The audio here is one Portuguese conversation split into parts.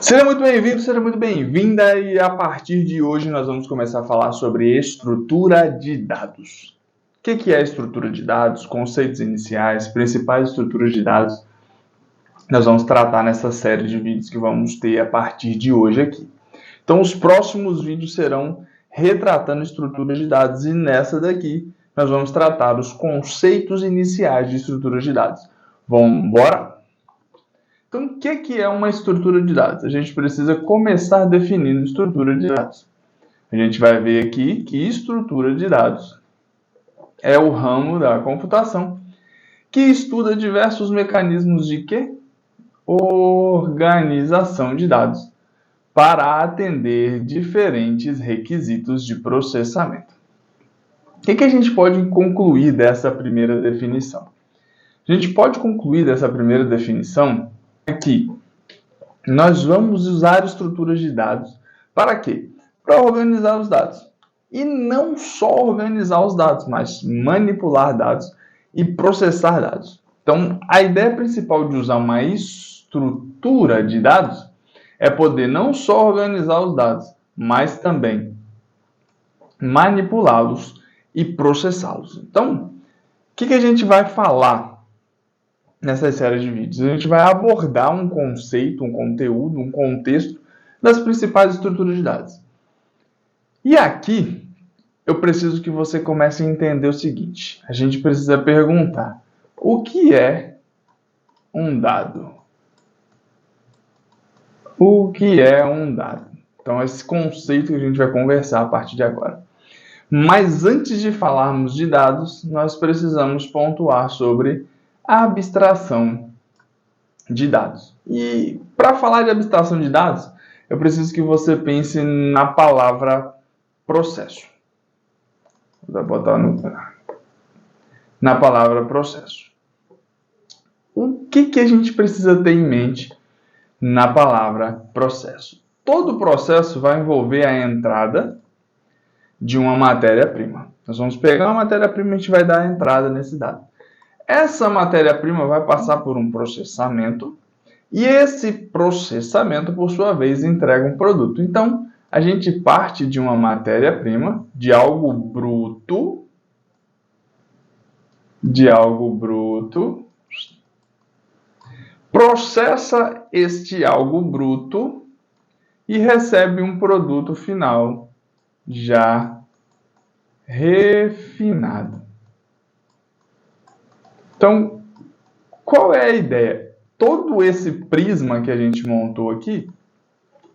Seja muito bem-vindo, seja muito bem-vinda, e a partir de hoje nós vamos começar a falar sobre estrutura de dados. O que é a estrutura de dados, conceitos iniciais, principais estruturas de dados, nós vamos tratar nessa série de vídeos que vamos ter a partir de hoje aqui. Então, os próximos vídeos serão retratando estruturas de dados, e nessa daqui nós vamos tratar os conceitos iniciais de estruturas de dados. Vamos embora? Então, o que é uma estrutura de dados? A gente precisa começar definindo estrutura de dados. A gente vai ver aqui que estrutura de dados é o ramo da computação que estuda diversos mecanismos de quê? Organização de dados para atender diferentes requisitos de processamento. O que a gente pode concluir dessa primeira definição? A gente pode concluir dessa primeira definição que nós vamos usar estruturas de dados para quê? Para organizar os dados. E não só organizar os dados, mas manipular dados e processar dados. Então, a ideia principal de usar uma estrutura de dados é poder não só organizar os dados, mas também manipulá-los e processá-los. Então, o que a gente vai falar nessa série de vídeos? A gente vai abordar um conceito, um conteúdo, um contexto das principais estruturas de dados. E aqui, eu preciso que você comece a entender o seguinte. A gente precisa perguntar: o que é um dado? O que é um dado? Então, esse conceito que a gente vai conversar a partir de agora. Mas antes de falarmos de dados, nós precisamos pontuar sobre a abstração de dados. E para falar de abstração de dados, eu preciso que você pense na palavra processo. Vou botar na palavra processo. O que a gente precisa ter em mente na palavra processo? Todo processo vai envolver a entrada de uma matéria-prima. Nós vamos pegar uma matéria-prima e a gente vai dar a entrada nesse dado. Essa matéria-prima vai passar por um processamento e esse processamento, por sua vez, entrega um produto. Então, a gente parte de uma matéria-prima, de algo bruto, processa este algo bruto e recebe um produto final já refinado. Então, qual é a ideia? Todo esse prisma que a gente montou aqui,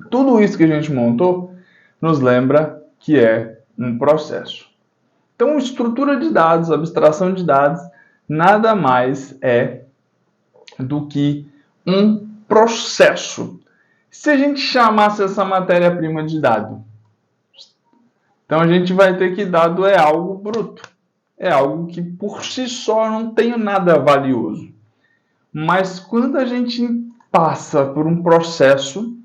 tudo isso que a gente montou, nos lembra que é um processo. Então, estrutura de dados, abstração de dados, nada mais é do que um processo. Se a gente chamasse essa matéria-prima de dado, então a gente vai ter que dado é algo bruto. É algo que por si só não tem nada valioso. Mas quando a gente passa por um processo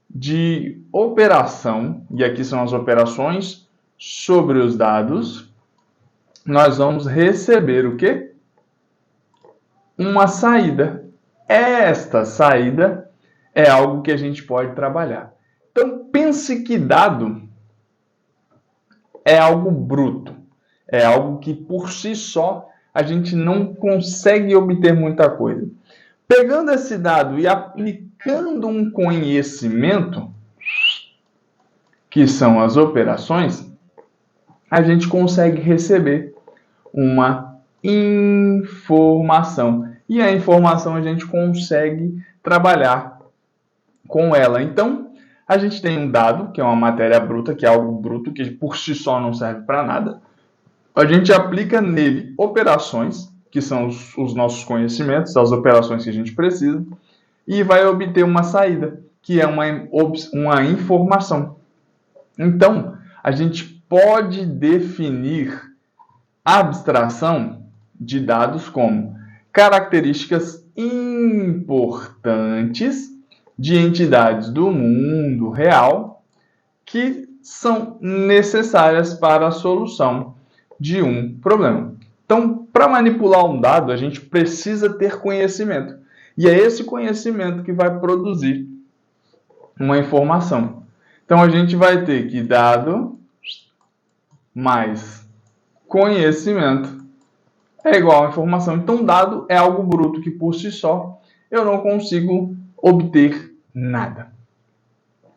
de operação, e aqui são as operações sobre os dados, nós vamos receber o quê? Uma saída. Esta saída é algo que a gente pode trabalhar. Então, pense que dado é algo bruto. É algo que, por si só, a gente não consegue obter muita coisa. Pegando esse dado e aplicando um conhecimento, que são as operações, a gente consegue receber uma informação. E a informação a gente consegue trabalhar com ela. Então, a gente tem um dado, que é uma matéria bruta, que é algo bruto, que por si só não serve para nada. A gente aplica nele operações, que são os nossos conhecimentos, as operações que a gente precisa, e vai obter uma saída, que é uma informação. Então, a gente pode definir a abstração de dados como características importantes de entidades do mundo real que são necessárias para a solução de um problema. Então, para manipular um dado, a gente precisa ter conhecimento. E é esse conhecimento que vai produzir uma informação. Então, a gente vai ter que dado mais conhecimento é igual a informação. Então, dado é algo bruto que, por si só, eu não consigo obter nada.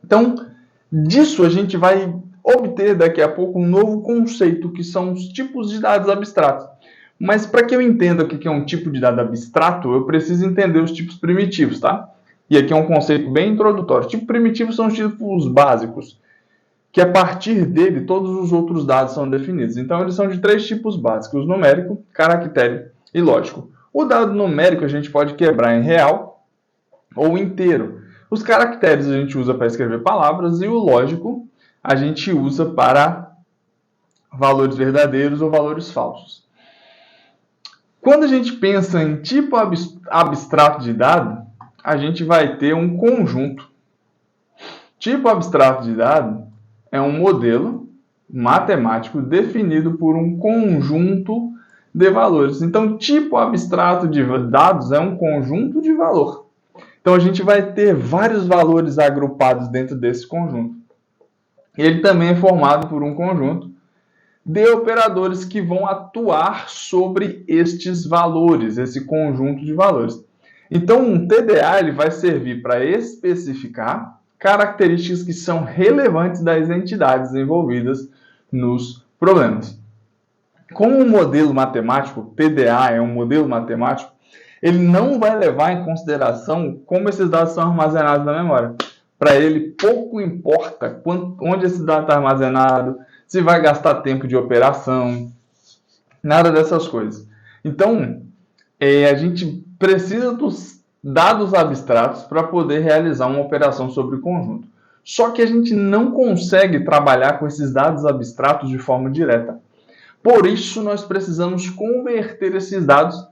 Então, disso a gente vai obter daqui a pouco um novo conceito, que são os tipos de dados abstratos. Mas para que eu entenda o que é um tipo de dado abstrato, eu preciso entender os tipos primitivos, tá? E aqui é um conceito bem introdutório. Tipos primitivos são os tipos básicos, que a partir dele todos os outros dados são definidos. Então, eles são de 3 tipos básicos: numérico, caractere e lógico. O dado numérico a gente pode quebrar em real ou inteiro. Os caracteres a gente usa para escrever palavras e o lógico a gente usa para valores verdadeiros ou valores falsos. Quando a gente pensa em tipo abstrato de dado, a gente vai ter um conjunto. Tipo abstrato de dado é um modelo matemático definido por um conjunto de valores. Então, tipo abstrato de dados é um conjunto de valor. Então, a gente vai ter vários valores agrupados dentro desse conjunto. Ele também é formado por um conjunto de operadores que vão atuar sobre estes valores, esse conjunto de valores. Então, um TDA ele vai servir para especificar características que são relevantes das entidades envolvidas nos problemas. Como um modelo matemático, TDA é um modelo matemático, ele não vai levar em consideração como esses dados são armazenados na memória. Para ele, pouco importa onde esse dado está armazenado, se vai gastar tempo de operação, nada dessas coisas. Então, a gente precisa dos dados abstratos para poder realizar uma operação sobre o conjunto. Só que a gente não consegue trabalhar com esses dados abstratos de forma direta. Por isso, nós precisamos converter esses dados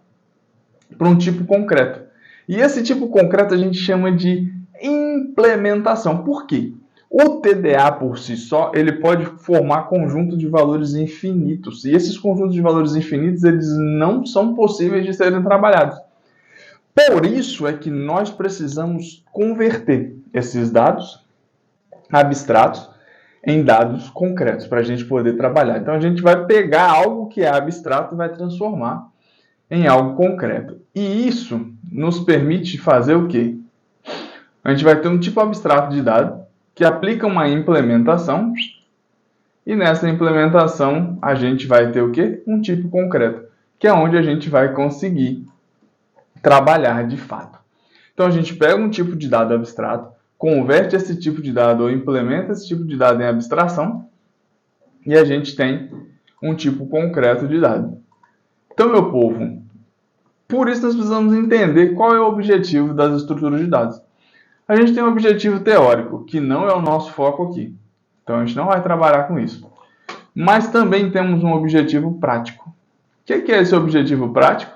para um tipo concreto. E esse tipo concreto a gente chama de implementação. Por quê? O TDA por si só, ele pode formar conjunto de valores infinitos. E esses conjuntos de valores infinitos, eles não são possíveis de serem trabalhados. Por isso é que nós precisamos converter esses dados abstratos em dados concretos para a gente poder trabalhar. Então, a gente vai pegar algo que é abstrato e vai transformar em algo concreto. E isso nos permite fazer o quê? A gente vai ter um tipo abstrato de dado que aplica uma implementação e nessa implementação a gente vai ter o quê? Um tipo concreto, que é onde a gente vai conseguir trabalhar de fato. Então a gente pega um tipo de dado abstrato, converte esse tipo de dado ou implementa esse tipo de dado em abstração e a gente tem um tipo concreto de dado. Então, meu povo, por isso nós precisamos entender qual é o objetivo das estruturas de dados. A gente tem um objetivo teórico, que não é o nosso foco aqui. Então, a gente não vai trabalhar com isso. Mas também temos um objetivo prático. O que é esse objetivo prático?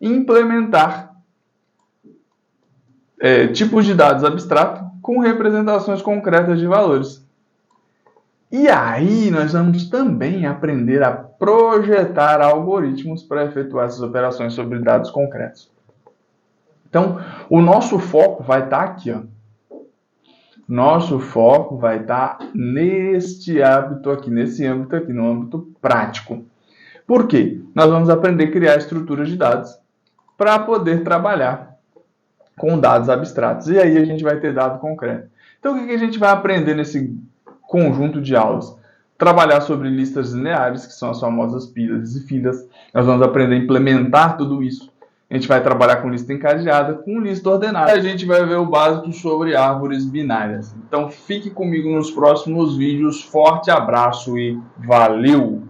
Implementar tipos de dados abstratos com representações concretas de valores. E aí, nós vamos também aprender a projetar algoritmos para efetuar essas operações sobre dados concretos. Então, o nosso foco vai estar aqui, ó. Nosso foco vai estar nesse âmbito aqui, no âmbito prático. Por quê? Nós vamos aprender a criar estruturas de dados para poder trabalhar com dados abstratos. E aí a gente vai ter dado concreto. Então, o que a gente vai aprender nesse conjunto de aulas? Trabalhar sobre listas lineares, que são as famosas pilhas e filas. Nós vamos aprender a implementar tudo isso. A gente vai trabalhar com lista encadeada, com lista ordenada. A gente vai ver o básico sobre árvores binárias. Então fique comigo nos próximos vídeos. Forte abraço e valeu!